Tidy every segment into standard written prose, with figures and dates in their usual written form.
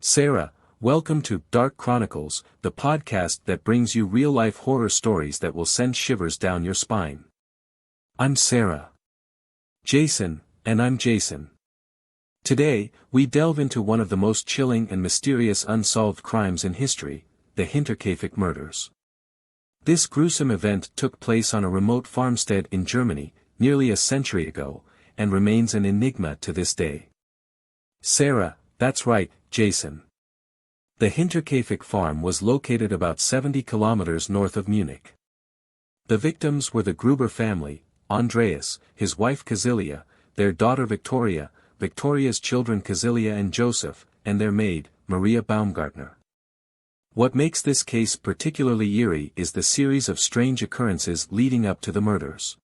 Sarah, welcome to Dark Chronicles, the podcast that brings you real-life horror stories that will send shivers down your spine. I'm Sarah. Jason, and I'm Jason. Today, we delve into one of the most chilling and mysterious unsolved crimes in history, the Hinterkaifeck Murders. This gruesome event took place on a remote farmstead in Germany, nearly a century ago, and remains an enigma to this day. Sarah, that's right, Jason. The Hinterkaifeck farm was located about 70 kilometers north of Munich. The victims were the Gruber family, Andreas, his wife Casilia, their daughter Victoria, Victoria's children Casilia and Joseph, and their maid, Maria Baumgartner. What makes this case particularly eerie is the series of strange occurrences leading up to the murders.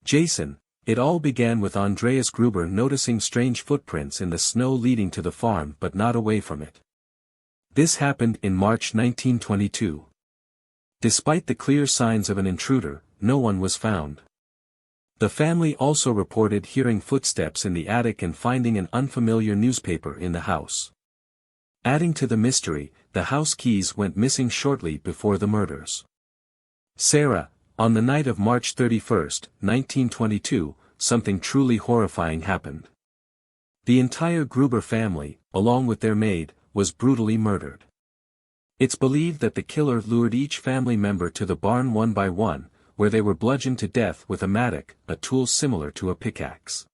Jason, it all began with Andreas Gruber noticing strange footprints in the snow leading to the farm but not away from it. This happened in March 1922. Despite the clear signs of an intruder, no one was found. The family also reported hearing footsteps in the attic and finding an unfamiliar newspaper in the house. Adding to the mystery, the house keys went missing shortly before the murders. Sarah, on the night of March 31, 1922, something truly horrifying happened. The entire Gruber family, along with their maid, was brutally murdered. It's believed that the killer lured each family member to the barn one by one, where they were bludgeoned to death with a mattock, a tool similar to a pickaxe.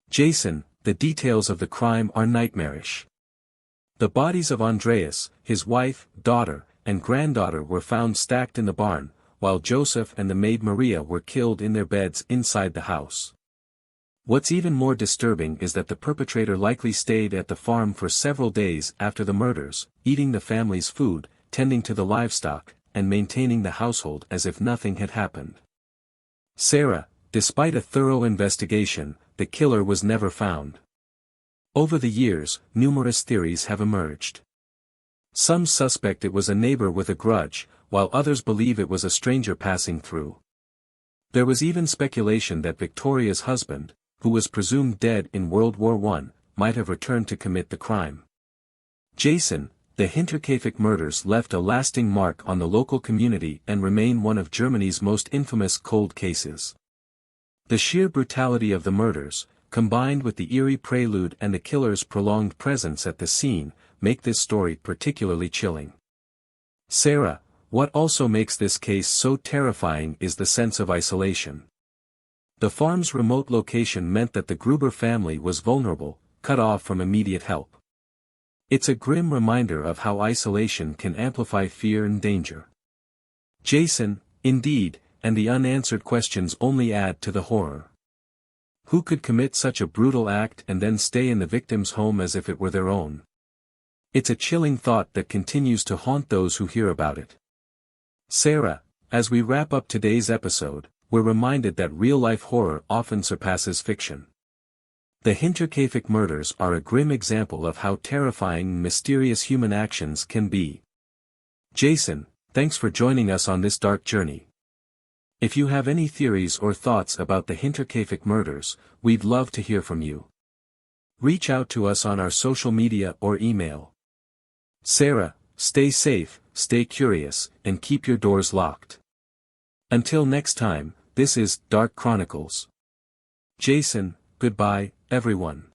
Jason, the details of the crime are nightmarish. The bodies of Andreas, his wife, daughter, and granddaughter were found stacked in the barn, while Joseph and the maid Maria were killed in their beds inside the house. What's even more disturbing is that the perpetrator likely stayed at the farm for several days after the murders, eating the family's food, tending to the livestock, and maintaining the household as if nothing had happened. Sarah, despite a thorough investigation, the killer was never found. Over the years, numerous theories have emerged. Some suspect it was a neighbor with a grudge, while others believe it was a stranger passing through. There was even speculation that Victoria's husband, who was presumed dead in World War I, might have returned to commit the crime. Jason, the Hinterkaifeck murders left a lasting mark on the local community and remain one of Germany's most infamous cold cases. The sheer brutality of the murders, combined with the eerie prelude and the killer's prolonged presence at the scene, make this story particularly chilling. Sarah, what also makes this case so terrifying is the sense of isolation. The farm's remote location meant that the Gruber family was vulnerable, cut off from immediate help. It's a grim reminder of how isolation can amplify fear and danger. Jason, indeed, and the unanswered questions only add to the horror. Who could commit such a brutal act and then stay in the victim's home as if it were their own? It's a chilling thought that continues to haunt those who hear about it. Sarah, as we wrap up today's episode, we're reminded that real-life horror often surpasses fiction. The Hinterkaifeck murders are a grim example of how terrifying and mysterious human actions can be. Jason, thanks for joining us on this dark journey. If you have any theories or thoughts about the Hinterkaifeck murders, we'd love to hear from you. Reach out to us on our social media or email. Sarah, stay safe, stay curious, and keep your doors locked. Until next time, this is Dark Chronicles. Jason, goodbye, everyone.